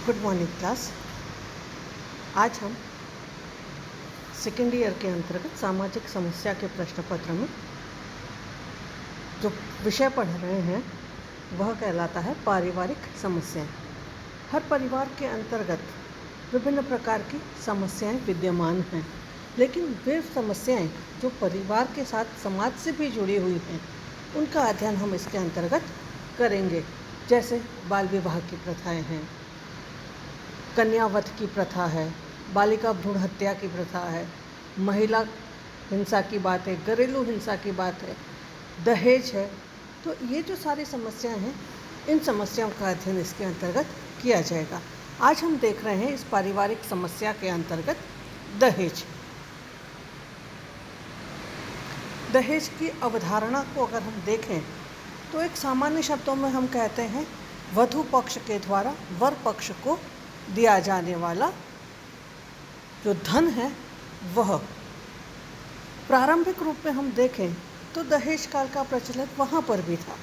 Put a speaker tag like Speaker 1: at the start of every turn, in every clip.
Speaker 1: Good morning class. आज हम second year के अंतर्गत सामाजिक समस्या के प्रश्न पत्र में जो विषय पढ़ रहे हैं वह कहलाता है पारिवारिक समस्याएं। हर परिवार के अंतर्गत विभिन्न प्रकार की समस्याएं विद्यमान हैं, लेकिन वे समस्याएं जो परिवार के साथ समाज से भी जुड़ी हुई हैं उनका अध्ययन हम इसके अंतर्गत करेंगे। जैसे बाल विवाह की प्रथाएं हैं, कन्यावध की प्रथा है, बालिका भ्रूण हत्या की प्रथा है, महिला हिंसा की बात है, घरेलू हिंसा की बात है, दहेज है। तो ये जो सारी समस्याएं हैं, इन समस्याओं का अध्ययन इसके अंतर्गत किया जाएगा। आज हम देख रहे हैं इस पारिवारिक समस्या के अंतर्गत दहेज। दहेज की अवधारणा को अगर हम देखें तो एक सामान्य शब्दों में हम कहते हैं वधू पक्ष के द्वारा वर पक्ष को दिया जाने वाला जो धन है वह। प्रारंभिक रूप में हम देखें तो दहेज काल का प्रचलन वहाँ पर भी था।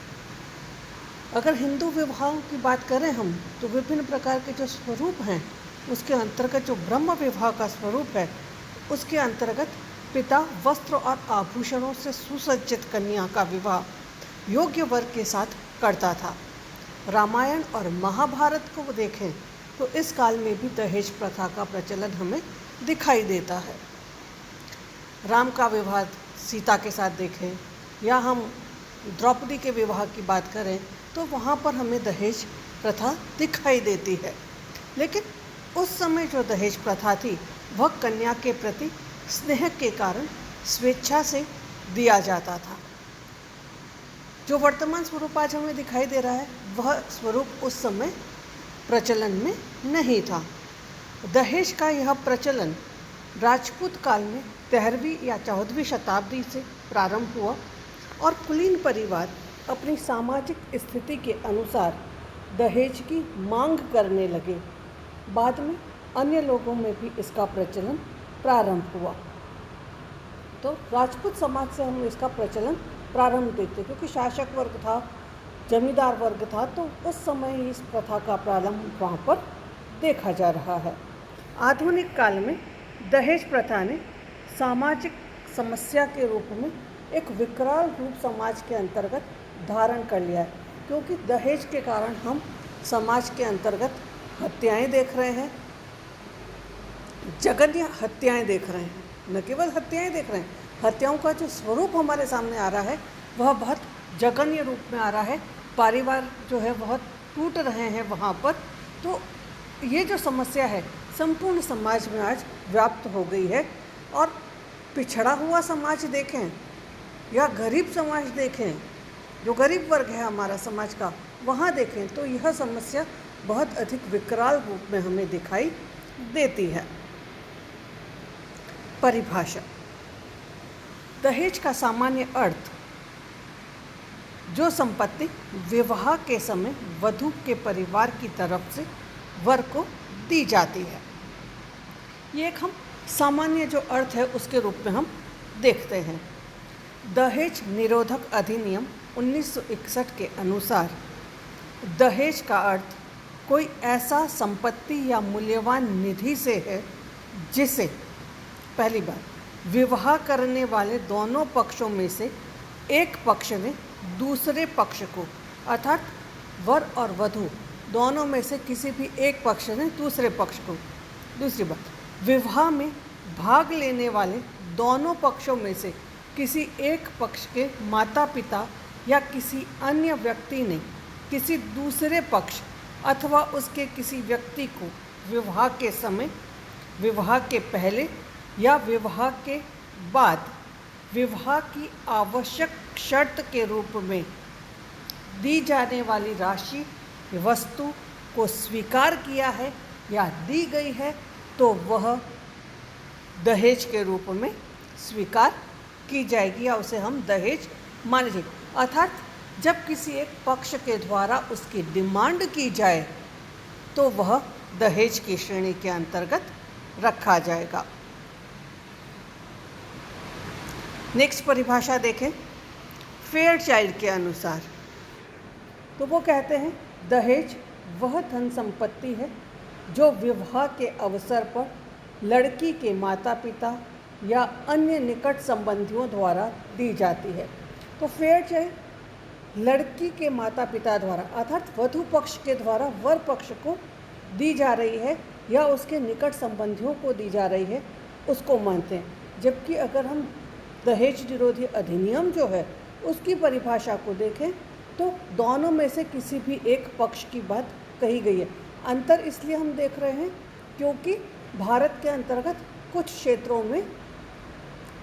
Speaker 1: अगर हिंदू विवाहों की बात करें हम तो विभिन्न प्रकार के जो स्वरूप हैं उसके अंतर्गत जो ब्रह्म विवाह का स्वरूप है उसके अंतर्गत पिता वस्त्र और आभूषणों से सुसज्जित कन्या का विवाह योग्य वर के साथ करता था। रामायण और महाभारत को देखें तो इस काल में भी दहेज प्रथा का प्रचलन हमें दिखाई देता है। राम का विवाह सीता के साथ देखें या हम द्रौपदी के विवाह की बात करें तो वहाँ पर हमें दहेज प्रथा दिखाई देती है। लेकिन उस समय जो दहेज प्रथा थी वह कन्या के प्रति स्नेह के कारण स्वेच्छा से दिया जाता था। जो वर्तमान स्वरूप आज हमें दिखाई दे रहा है वह स्वरूप उस समय प्रचलन में नहीं था। दहेज का यह प्रचलन राजपूत काल में 13वीं या 14वीं शताब्दी से प्रारंभ हुआ और कुलीन परिवार अपनी सामाजिक स्थिति के अनुसार दहेज की मांग करने लगे। बाद में अन्य लोगों में भी इसका प्रचलन प्रारंभ हुआ। तो राजपूत समाज से हम इसका प्रचलन प्रारंभ देखते, क्योंकि शासक वर्ग था, जमींदार वर्ग था, तो उस समय ही इस प्रथा का प्रारंभ वहाँ पर देखा जा रहा है। आधुनिक काल में दहेज प्रथा ने सामाजिक समस्या के रूप में एक विकराल रूप समाज के अंतर्गत धारण कर लिया है, क्योंकि दहेज के कारण हम समाज के अंतर्गत हत्याएं देख रहे हैं, जघन्य हत्याएं देख रहे हैं। न केवल हत्याएं देख रहे हैं, हत्याओं का जो स्वरूप हमारे सामने आ रहा है वह बहुत जघन्य रूप में आ रहा है। परिवार जो है बहुत टूट रहे हैं वहाँ पर। तो ये जो समस्या है संपूर्ण समाज में आज व्याप्त हो गई है। और पिछड़ा हुआ समाज देखें या गरीब समाज देखें, जो गरीब वर्ग है हमारा समाज का, वहाँ देखें तो यह समस्या बहुत अधिक विकराल रूप में हमें दिखाई देती है। परिभाषा। दहेज का सामान्य अर्थ जो संपत्ति विवाह के समय वधू के परिवार की तरफ से वर को दी जाती है। ये एक हम सामान्य जो अर्थ है उसके रूप में हम देखते हैं। दहेज निरोधक अधिनियम 1961 के अनुसार दहेज का अर्थ कोई ऐसा संपत्ति या मूल्यवान निधि से है जिसे पहली बार विवाह करने वाले दोनों पक्षों में से एक पक्ष ने दूसरे पक्ष को, अर्थात वर और वधू दोनों में से किसी भी एक पक्ष ने दूसरे पक्ष को, दूसरी बात विवाह में भाग लेने वाले दोनों पक्षों में से किसी एक पक्ष के माता पिता या किसी अन्य व्यक्ति ने किसी दूसरे पक्ष अथवा उसके किसी व्यक्ति को विवाह के समय, विवाह के पहले या विवाह के बाद विवाह की आवश्यक शर्त के रूप में दी जाने वाली राशि वस्तु को स्वीकार किया है या दी गई है तो वह दहेज के रूप में स्वीकार की जाएगी या उसे हम दहेज मानेंगे। अर्थात जब किसी एक पक्ष के द्वारा उसकी डिमांड की जाए तो वह दहेज की श्रेणी के अंतर्गत रखा जाएगा। नेक्स्ट परिभाषा देखें। फेयर चाइल्ड के अनुसार तो वो कहते हैं दहेज वह धन संपत्ति है जो विवाह के अवसर पर लड़की के माता पिता या अन्य निकट संबंधियों द्वारा दी जाती है। तो फेयर चाहे लड़की के माता पिता द्वारा अर्थात वधू पक्ष के द्वारा वर पक्ष को दी जा रही है या उसके निकट संबंधियों को दी जा रही है, उसको मानते हैं। जबकि अगर हम दहेज निरोधी अधिनियम जो है उसकी परिभाषा को देखें तो दोनों में से किसी भी एक पक्ष की बात कही गई है। अंतर इसलिए हम देख रहे हैं क्योंकि भारत के अंतर्गत कुछ क्षेत्रों में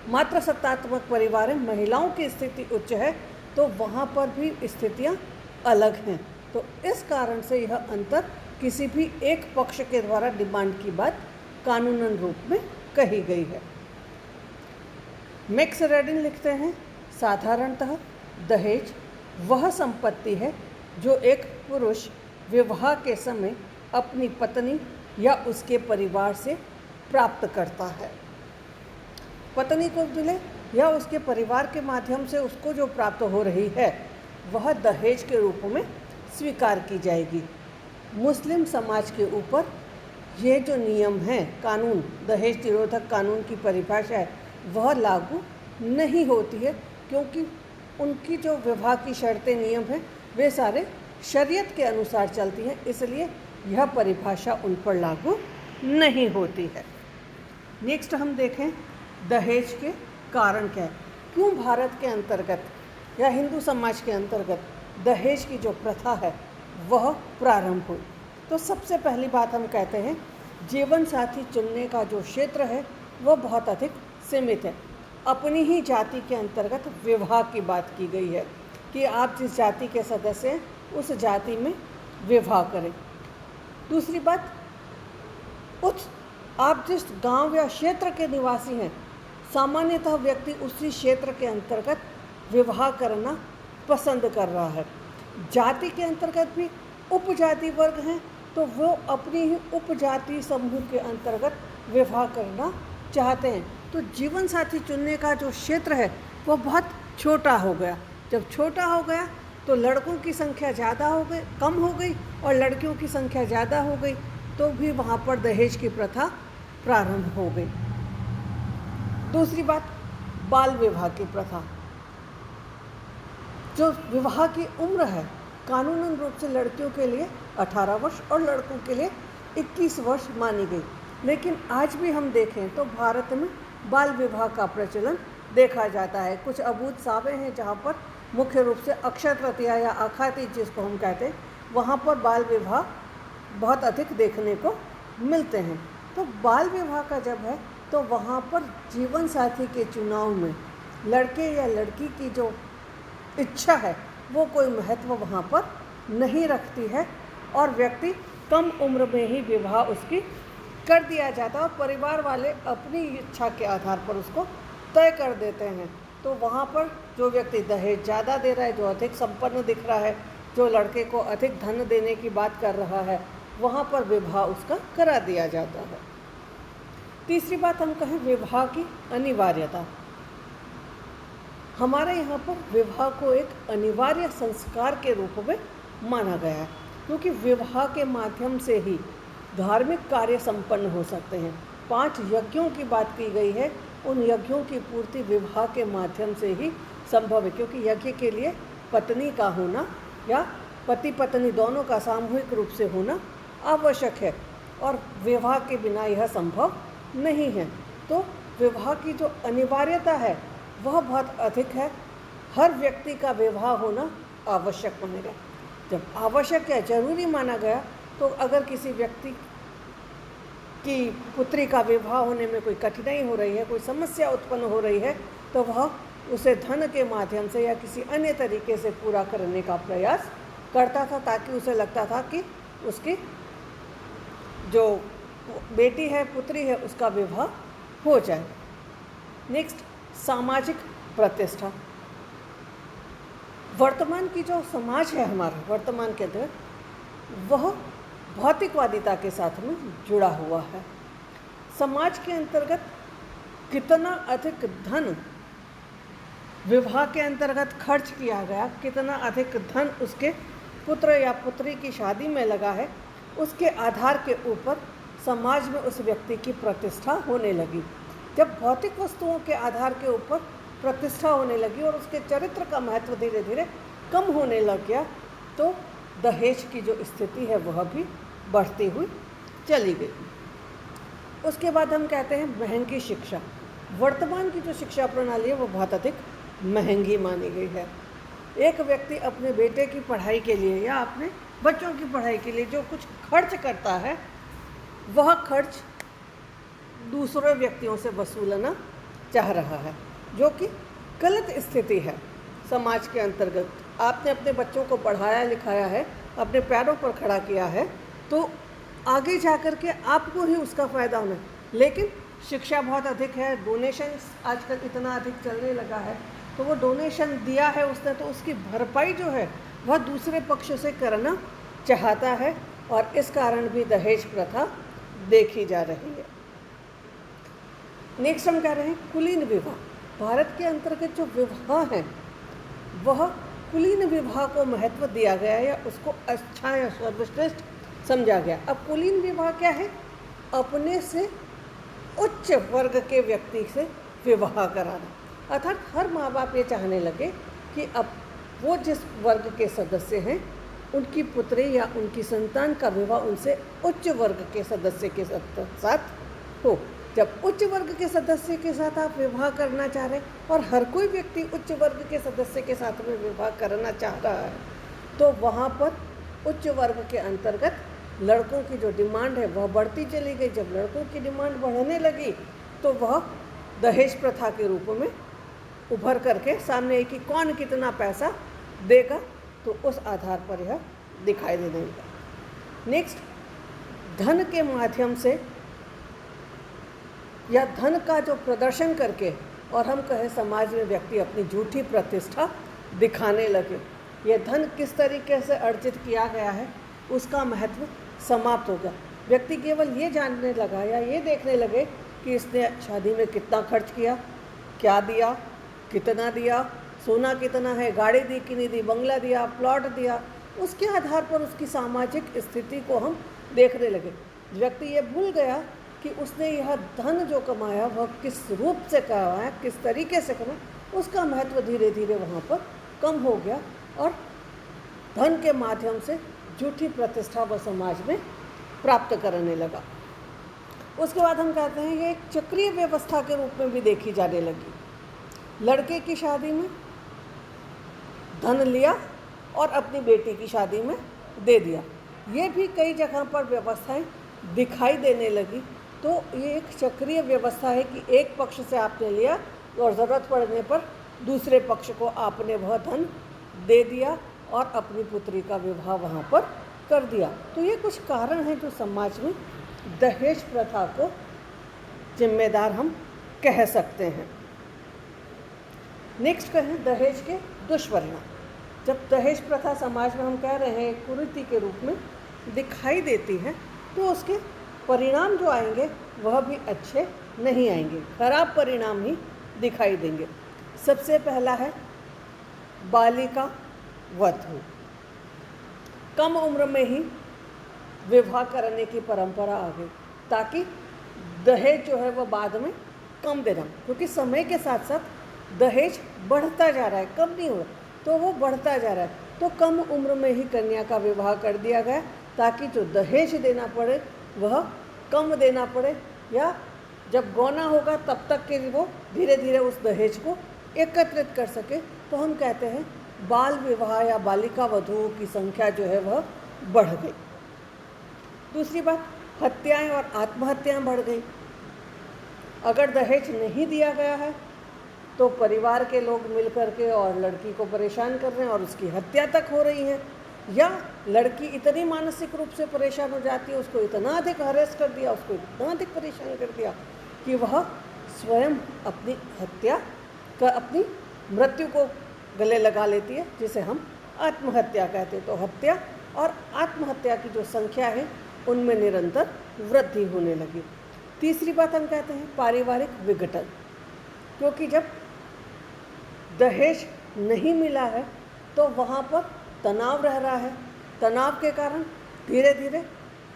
Speaker 1: मात्र सत्तात्मक परिवार में महिलाओं की स्थिति उच्च है, तो वहाँ पर भी स्थितियाँ अलग हैं। तो इस कारण से यह अंतर किसी भी एक पक्ष के द्वारा डिमांड की बात कानूनन रूप में कही गई है। मैक्स रेडिन लिखते हैं, साधारणतः दहेज वह संपत्ति है जो एक पुरुष विवाह के समय अपनी पत्नी या उसके परिवार से प्राप्त करता है। पत्नी को मिले या उसके परिवार के माध्यम से उसको जो प्राप्त हो रही है वह दहेज के रूप में स्वीकार की जाएगी। मुस्लिम समाज के ऊपर ये जो नियम है, कानून, दहेज निरोधक कानून की परिभाषा है, वह लागू नहीं होती है क्योंकि उनकी जो विवाह की शर्तें नियम हैं वे सारे शरीयत के अनुसार चलती हैं, इसलिए यह परिभाषा उन पर लागू नहीं होती है। नेक्स्ट हम देखें दहेज के कारण क्या है, क्यों भारत के अंतर्गत या हिंदू समाज के अंतर्गत दहेज की जो प्रथा है वह प्रारंभ हुई। तो सबसे पहली बात हम कहते हैं जीवन साथी चुनने का जो क्षेत्र है वह बहुत अधिक सीमित है। अपनी ही जाति के अंतर्गत विवाह की बात की गई है कि आप जिस जाति के सदस्य हैं उस जाति में विवाह करें। दूसरी बात, आप जिस गांव या क्षेत्र के निवासी हैं, सामान्यतः व्यक्ति उसी क्षेत्र के अंतर्गत विवाह करना पसंद कर रहा है। जाति के अंतर्गत भी उपजाति वर्ग हैं तो वो अपनी ही उपजाति समूह के अंतर्गत विवाह करना चाहते हैं। तो जीवन साथी चुनने का जो क्षेत्र है वो बहुत छोटा हो गया। जब छोटा हो गया तो लड़कों की संख्या ज़्यादा हो गई, कम हो गई, और लड़कियों की संख्या ज़्यादा हो गई, तो भी वहाँ पर दहेज की प्रथा प्रारंभ हो गई। दूसरी बात, बाल विवाह की प्रथा। जो विवाह की उम्र है कानूनन रूप से लड़कियों के लिए 18 वर्ष और लड़कों के लिए 21 वर्ष मानी गई, लेकिन आज भी हम देखें तो भारत में बाल विवाह का प्रचलन देखा जाता है। कुछ अबूझ सावें हैं जहाँ पर मुख्य रूप से अक्षय तृतीया या आखा तीज जिसको हम कहते हैं, वहाँ पर बाल विवाह बहुत अधिक देखने को मिलते हैं। तो बाल विवाह का जब है तो वहाँ पर जीवन साथी के चुनाव में लड़के या लड़की की जो इच्छा है वो कोई महत्व वहाँ पर नहीं रखती है और व्यक्ति कम उम्र में ही विवाह उसकी कर दिया जाता है और परिवार वाले अपनी इच्छा के आधार पर उसको तय कर देते हैं। तो वहाँ पर जो व्यक्ति दहेज ज़्यादा दे रहा है, जो अधिक संपन्न दिख रहा है, जो लड़के को अधिक धन देने की बात कर रहा है, वहाँ पर विवाह उसका करा दिया जाता है। तीसरी बात हम कहें विवाह की अनिवार्यता। हमारे यहाँ पर विवाह को एक अनिवार्य संस्कार के रूप में माना गया है क्योंकि विवाह के माध्यम से ही धार्मिक कार्य संपन्न हो सकते हैं। 5 यज्ञों की बात की गई है, उन यज्ञों की पूर्ति विवाह के माध्यम से ही संभव है क्योंकि यज्ञ के लिए पत्नी का होना या पति पत्नी दोनों का सामूहिक रूप से होना आवश्यक है और विवाह के बिना यह संभव नहीं है। तो विवाह की जो अनिवार्यता है वह बहुत अधिक है। हर व्यक्ति का विवाह होना आवश्यक मानेगा। जब आवश्यक या जरूरी माना गया तो अगर किसी व्यक्ति की पुत्री का विवाह होने में कोई कठिनाई हो रही है, कोई समस्या उत्पन्न हो रही है, तो वह उसे धन के माध्यम से या किसी अन्य तरीके से पूरा करने का प्रयास करता था ताकि उसे लगता था कि उसकी जो बेटी है, पुत्री है, उसका विवाह हो जाए। नेक्स्ट, सामाजिक प्रतिष्ठा। वर्तमान की जो समाज है हमारा वर्तमान के अंदर वह भौतिकवादिता के साथ में जुड़ा हुआ है। समाज के अंतर्गत कितना अधिक धन विवाह के अंतर्गत खर्च किया गया, कितना अधिक धन उसके पुत्र या पुत्री की शादी में लगा है, उसके आधार के ऊपर समाज में उस व्यक्ति की प्रतिष्ठा होने लगी। जब भौतिक वस्तुओं के आधार के ऊपर प्रतिष्ठा होने लगी और उसके चरित्र का महत्व धीरे धीरे कम होने लग गया, तो दहेज की जो स्थिति है वह भी बढ़ती हुई चली गई। उसके बाद हम कहते हैं महंगी शिक्षा। वर्तमान की जो शिक्षा प्रणाली है वो बहुत अधिक महंगी मानी गई है। एक व्यक्ति अपने बेटे की पढ़ाई के लिए या अपने बच्चों की पढ़ाई के लिए जो कुछ खर्च करता है, वह खर्च दूसरे व्यक्तियों से वसूलना चाह रहा है, जो कि गलत स्थिति है समाज के अंतर्गत। आपने अपने बच्चों को पढ़ाया लिखाया है, अपने पैरों पर खड़ा किया है, तो आगे जा कर के आपको ही उसका फ़ायदा होना है। लेकिन शिक्षा बहुत अधिक है, डोनेशंस आजकल इतना अधिक चलने लगा है, तो वो डोनेशन दिया है उसने, तो उसकी भरपाई जो है वह दूसरे पक्ष से करना चाहता है, और इस कारण भी दहेज प्रथा देखी जा रही है। नेक्स्ट हम कह रहे हैं कुलीन विवाह। भारत के अंतर्गत जो विवाह है वह कुलीन विवाह को महत्व दिया गया या उसको अच्छा या सर्वश्रेष्ठ समझा गया। अब कुलीन विवाह क्या है? अपने से उच्च वर्ग के व्यक्ति से विवाह कराना। अर्थात हर माँ बाप ये चाहने लगे कि अब वो जिस वर्ग के सदस्य हैं उनकी पुत्री या उनकी संतान का विवाह उनसे उच्च वर्ग के सदस्य के साथ हो। जब उच्च वर्ग के सदस्य के साथ आप विवाह करना चाह रहे हैं और हर कोई व्यक्ति उच्च वर्ग के सदस्य के साथ में विवाह करना चाह रहा है, तो वहाँ पर उच्च वर्ग के अंतर्गत लड़कों की जो डिमांड है वह बढ़ती चली गई। जब लड़कों की डिमांड बढ़ने लगी तो वह दहेज प्रथा के रूप में उभर करके सामने आई कि कौन कितना पैसा देगा, तो उस आधार पर यह दिखाई देने लगा। नेक्स्ट, धन के माध्यम से या धन का जो प्रदर्शन करके और हम कहें समाज में व्यक्ति अपनी झूठी प्रतिष्ठा दिखाने लगे। यह धन किस तरीके से अर्जित किया गया है उसका महत्व समाप्त हो गया। व्यक्ति केवल ये जानने लगा या ये देखने लगे कि इसने शादी में कितना खर्च किया, क्या दिया, कितना दिया, सोना कितना है, गाड़ी दी कि नहीं दी, बंगला दिया, प्लॉट दिया, उसके आधार पर उसकी सामाजिक स्थिति को हम देखने लगे। व्यक्ति ये भूल गया कि उसने यह धन जो कमाया वह किस रूप से कमाया, किस तरीके से कमाया, उसका महत्व धीरे धीरे वहाँ पर कम हो गया और धन के माध्यम से झूठी प्रतिष्ठा वह समाज में प्राप्त करने लगा। उसके बाद हम कहते हैं ये एक चक्रीय व्यवस्था के रूप में भी देखी जाने लगी। लड़के की शादी में धन लिया और अपनी बेटी की शादी में दे दिया। ये भी कई जगह पर व्यवस्थाएं दिखाई देने लगी। तो ये एक चक्रीय व्यवस्था है कि एक पक्ष से आपने लिया और ज़रूरत पड़ने पर दूसरे पक्ष को आपने वह धन दे दिया और अपनी पुत्री का विवाह वहाँ पर कर दिया। तो ये कुछ कारण हैं जो समाज में दहेज प्रथा को जिम्मेदार हम कह सकते हैं। नेक्स्ट कहें दहेज के दुष्परिणाम। जब दहेज प्रथा समाज में हम कह रहे हैं कुरीति के रूप में दिखाई देती है, तो उसके परिणाम जो आएंगे वह भी अच्छे नहीं आएंगे, खराब परिणाम ही दिखाई देंगे। सबसे पहला है बालिका वधू। कम उम्र में ही विवाह करने की परंपरा आ गई ताकि दहेज जो है वह बाद में कम देना, क्योंकि समय के साथ साथ दहेज बढ़ता जा रहा है, कम नहीं हो रहा, तो वो बढ़ता जा रहा है। तो कम उम्र में ही कन्या का विवाह कर दिया गया ताकि जो दहेज देना पड़े वह कम देना पड़े, या जब गौना होगा तब तक के वो धीरे धीरे उस दहेज को एकत्रित कर सके। तो हम कहते हैं बाल विवाह या बालिका वधुओं की संख्या जो है वह बढ़ गई। दूसरी बात, हत्याएं और आत्महत्याएं बढ़ गई। अगर दहेज नहीं दिया गया है तो परिवार के लोग मिल करके और लड़की को परेशान कर रहे हैं और उसकी हत्या तक हो रही है, या लड़की इतनी मानसिक रूप से परेशान हो जाती है, उसको इतना अधिक हरेस कर दिया, उसको इतना अधिक परेशान कर दिया कि वह स्वयं अपनी हत्या का, अपनी मृत्यु को गले लगा लेती है, जिसे हम आत्महत्या कहते हैं। तो हत्या और आत्महत्या की जो संख्या है उनमें निरंतर वृद्धि होने लगी। तीसरी बात हम कहते हैं पारिवारिक विघटन, क्योंकि जब दहेज नहीं मिला है तो वहाँ पर तनाव रह रहा है। तनाव के कारण धीरे धीरे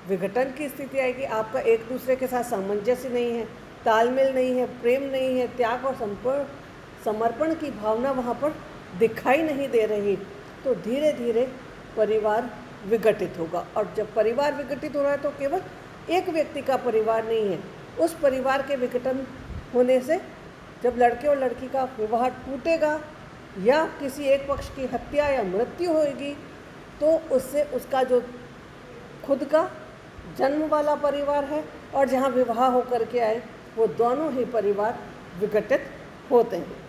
Speaker 1: विघटन की स्थिति आएगी। आपका एक दूसरे के साथ सामंजस्य नहीं है, तालमेल नहीं है, प्रेम नहीं है, त्याग और समर्पण की भावना वहाँ पर दिखाई नहीं दे रही, तो धीरे धीरे परिवार विघटित होगा। और जब परिवार विघटित हो रहा है तो केवल एक व्यक्ति का परिवार नहीं है, उस परिवार के विघटन होने से जब लड़के और लड़की का विवाह टूटेगा या किसी एक पक्ष की हत्या या मृत्यु होगी, तो उससे उसका जो खुद का जन्म वाला परिवार है और जहाँ विवाह होकर के आए, वो दोनों ही परिवार विघटित होते हैं।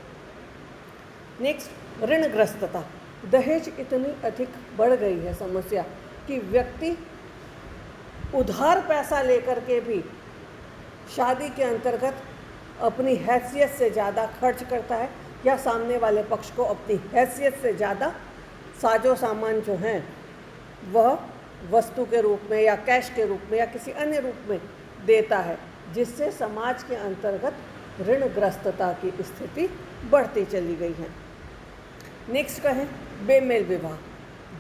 Speaker 1: नेक्स्ट, ऋणग्रस्तता। दहेज इतनी अधिक बढ़ गई है समस्या कि व्यक्ति उधार पैसा लेकर के भी शादी के अंतर्गत अपनी हैसियत से ज़्यादा खर्च करता है, या सामने वाले पक्ष को अपनी हैसियत से ज़्यादा साजो सामान जो हैं वह वस्तु के रूप में या कैश के रूप में या किसी अन्य रूप में देता है, जिससे समाज के अंतर्गत ऋणग्रस्तता की स्थिति बढ़ती चली गई है। नेक्स्ट कहें बेमेल विवाह।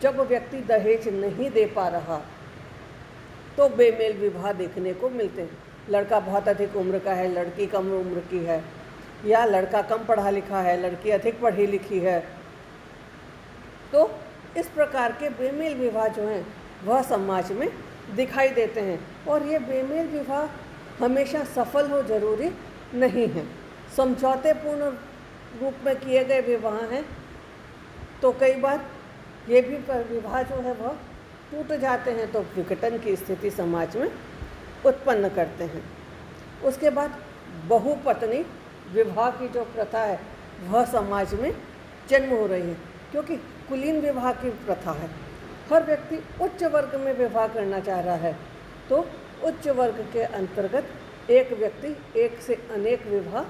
Speaker 1: जब व्यक्ति दहेज नहीं दे पा रहा तो बेमेल विवाह देखने को मिलते हैं। लड़का बहुत अधिक उम्र का है, लड़की कम उम्र की है, या लड़का कम पढ़ा लिखा है, लड़की अधिक पढ़ी लिखी है, तो इस प्रकार के बेमेल विवाह जो हैं वह समाज में दिखाई देते हैं। और ये बेमेल विवाह हमेशा सफल हो जरूरी नहीं है। समझौतेपूर्ण रूप में किए गए विवाह हैं तो कई बार ये भी विवाह जो है वह टूट जाते हैं, तो विघटन की स्थिति समाज में उत्पन्न करते हैं। उसके बाद बहुपत्नी विवाह की जो प्रथा है वह समाज में जन्म हो रही है, क्योंकि कुलीन विवाह की प्रथा है। हर व्यक्ति उच्च वर्ग में विवाह करना चाह रहा है, तो उच्च वर्ग के अंतर्गत एक व्यक्ति एक से अनेक विवाह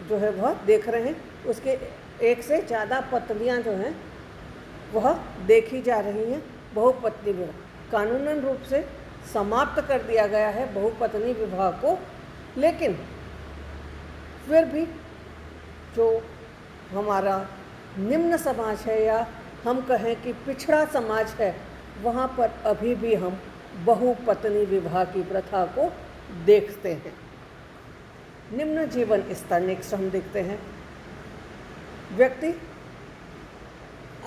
Speaker 1: जो है वह देख रहे हैं, उसके एक से ज़्यादा पत्नियां जो हैं वह देखी जा रही हैं। बहुपत्नी विवाह कानूनन रूप से समाप्त कर दिया गया है बहुपत्नी विवाह को, लेकिन फिर भी जो हमारा निम्न समाज है या हम कहें कि पिछड़ा समाज है, वहाँ पर अभी भी हम बहुपत्नी विवाह की प्रथा को देखते हैं। निम्न जीवन स्तर। नेक्स्ट हम देखते हैं, व्यक्ति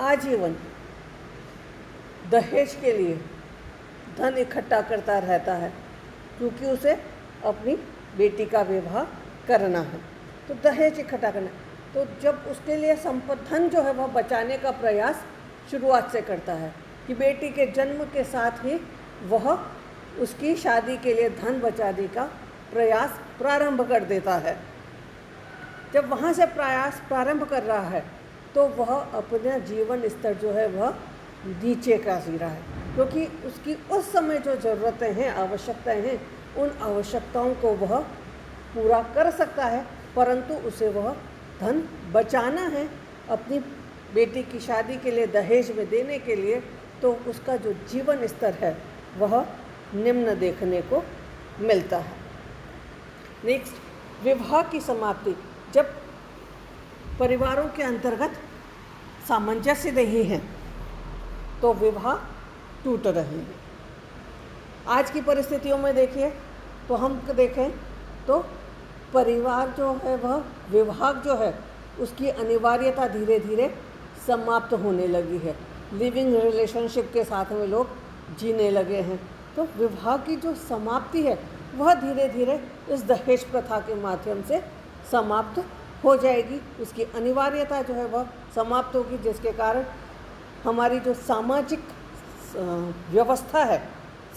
Speaker 1: आजीवन दहेज के लिए धन इकट्ठा करता रहता है, क्योंकि उसे अपनी बेटी का विवाह करना है, तो दहेज इकट्ठा करना है। तो जब उसके लिए धन जो है वह बचाने का प्रयास शुरुआत से करता है कि बेटी के जन्म के साथ ही वह उसकी शादी के लिए धन बचाने का प्रयास प्रारंभ कर देता है। जब वहाँ से प्रयास प्रारंभ कर रहा है तो वह अपना जीवन स्तर जो है वह नीचे का जी रहा है, क्योंकि उसकी उस समय जो ज़रूरतें हैं, आवश्यकताएं हैं, उन आवश्यकताओं को वह पूरा कर सकता है, परंतु उसे वह धन बचाना है अपनी बेटी की शादी के लिए दहेज में देने के लिए, तो उसका जो जीवन स्तर है वह निम्न देखने को मिलता है। नेक्स्ट, विवाह की समाप्ति। जब परिवारों के अंतर्गत सामंजस्य नहीं है तो विवाह टूट रहे हैं। आज की परिस्थितियों में देखिए तो हम देखें तो परिवार जो है वह विवाह जो है उसकी अनिवार्यता धीरे धीरे समाप्त होने लगी है। लिविंग रिलेशनशिप के साथ में लोग जीने लगे हैं, तो विवाह की जो समाप्ति है वह धीरे धीरे इस दहेज प्रथा के माध्यम से समाप्त हो जाएगी। उसकी अनिवार्यता जो है वह समाप्त होगी, जिसके कारण हमारी जो सामाजिक व्यवस्था है,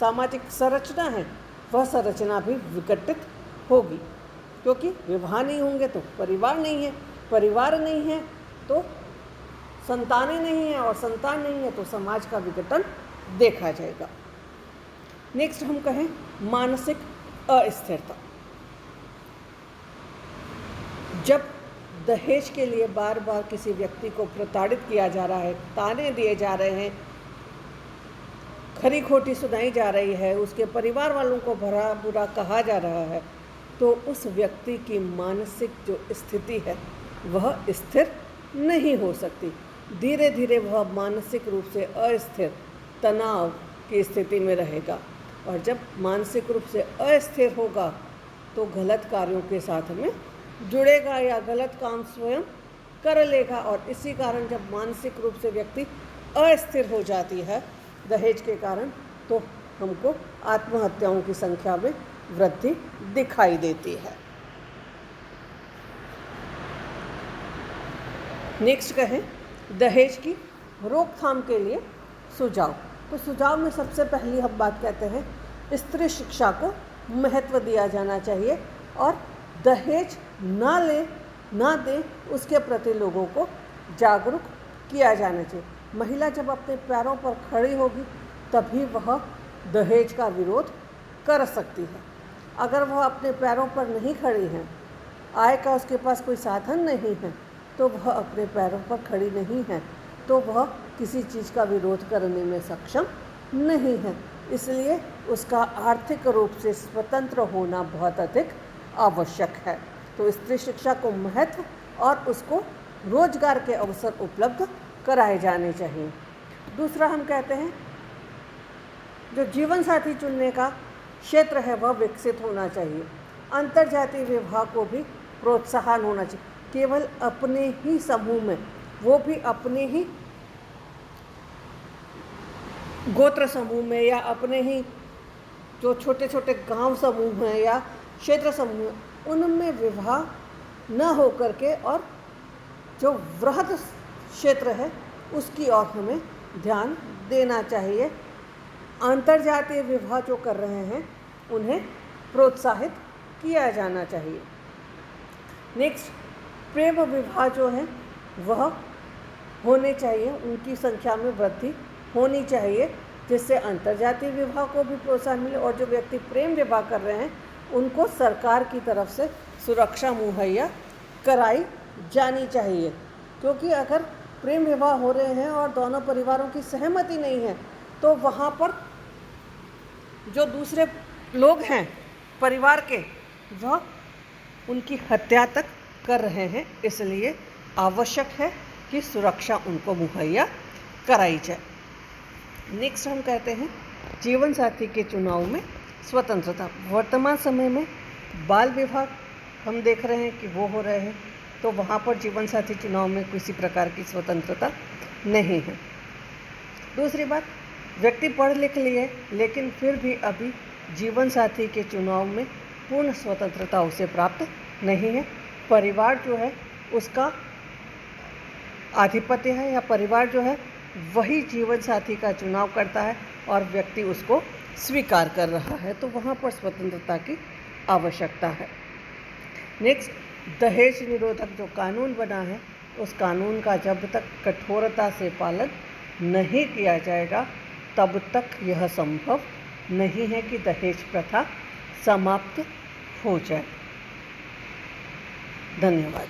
Speaker 1: सामाजिक संरचना है, वह संरचना भी विघटित होगी, क्योंकि विवाह नहीं होंगे तो परिवार नहीं है, परिवार नहीं है तो संतानें नहीं हैं, और संतान नहीं है तो समाज का विघटन देखा जाएगा। नेक्स्ट हम कहें मानसिक अस्थिरता। जब दहेज के लिए बार बार किसी व्यक्ति को प्रताड़ित किया जा रहा है, ताने दिए जा रहे हैं, खरी खोटी सुनाई जा रही है, उसके परिवार वालों को भला बुरा कहा जा रहा है, तो उस व्यक्ति की मानसिक जो स्थिति है वह स्थिर नहीं हो सकती। धीरे धीरे वह मानसिक रूप से अस्थिर, तनाव की स्थिति में रहेगा, और जब मानसिक रूप से अस्थिर होगा तो गलत कार्यों के साथ में जुड़ेगा या गलत काम स्वयं कर लेगा। और इसी कारण जब मानसिक रूप से व्यक्ति अस्थिर हो जाती है दहेज के कारण, तो हमको आत्महत्याओं की संख्या में वृद्धि दिखाई देती है। नेक्स्ट कहें दहेज की रोकथाम के लिए सुझाव। तो सुझाव में सबसे पहली हम बात कहते हैं स्त्री शिक्षा को महत्व दिया जाना चाहिए और दहेज ना दे उसके प्रति लोगों को जागरूक किया जाना चाहिए। महिला जब अपने पैरों पर खड़ी होगी तभी वह दहेज का विरोध कर सकती है। अगर वह अपने पैरों पर नहीं खड़ी है, आय का उसके पास कोई साधन नहीं है, तो वह अपने पैरों पर खड़ी नहीं है, तो वह किसी चीज़ का विरोध करने में सक्षम नहीं है। इसलिए उसका आर्थिक रूप से स्वतंत्र होना बहुत अधिक आवश्यक है। तो स्त्री शिक्षा को महत्व और उसको रोजगार के अवसर उपलब्ध कराए जाने चाहिए। दूसरा हम कहते हैं जो जीवन साथी चुनने का क्षेत्र है वह विकसित होना चाहिए। अंतर्जातीय विवाह को भी प्रोत्साहन होना चाहिए। केवल अपने ही समूह में, वो भी अपने ही गोत्र समूह में या अपने ही जो छोटे छोटे गांव समूह हैं या क्षेत्र समूह, उनमें विवाह न हो करके और जो वृहद क्षेत्र है उसकी ओर हमें ध्यान देना चाहिए। अंतर्जातीय विवाह जो कर रहे हैं उन्हें प्रोत्साहित किया जाना चाहिए। नेक्स्ट, प्रेम विवाह जो है वह होने चाहिए, उनकी संख्या में वृद्धि होनी चाहिए जिससे अंतर्जातीय विवाह को भी प्रोत्साहन मिले और जो व्यक्ति प्रेम विवाह कर रहे हैं उनको सरकार की तरफ से सुरक्षा मुहैया कराई जानी चाहिए। क्योंकि अगर प्रेम विवाह हो रहे हैं और दोनों परिवारों की सहमति नहीं है तो वहाँ पर जो दूसरे लोग हैं परिवार के, वह उनकी हत्या तक कर रहे हैं। इसलिए आवश्यक है कि सुरक्षा उनको मुहैया कराई जाए। नेक्स्ट हम कहते हैं जीवन साथी के चुनाव में स्वतंत्रता। वर्तमान समय में बाल विवाह हम देख रहे हैं कि वो हो रहे हैं, तो वहाँ पर जीवन साथी चुनाव में किसी प्रकार की स्वतंत्रता नहीं है। दूसरी बात, व्यक्ति पढ़ लिख लिए लेकिन फिर भी अभी जीवन साथी के चुनाव में पूर्ण स्वतंत्रता उसे प्राप्त नहीं है। परिवार जो है उसका आधिपत्य है या परिवार जो है वही जीवन साथी का चुनाव करता है और व्यक्ति उसको स्वीकार कर रहा है, तो वहाँ पर स्वतंत्रता की आवश्यकता है। नेक्स्ट, दहेज निरोधक जो कानून बना है उस कानून का जब तक कठोरता से पालन नहीं किया जाएगा तब तक यह संभव नहीं है कि दहेज प्रथा समाप्त हो जाए। धन्यवाद।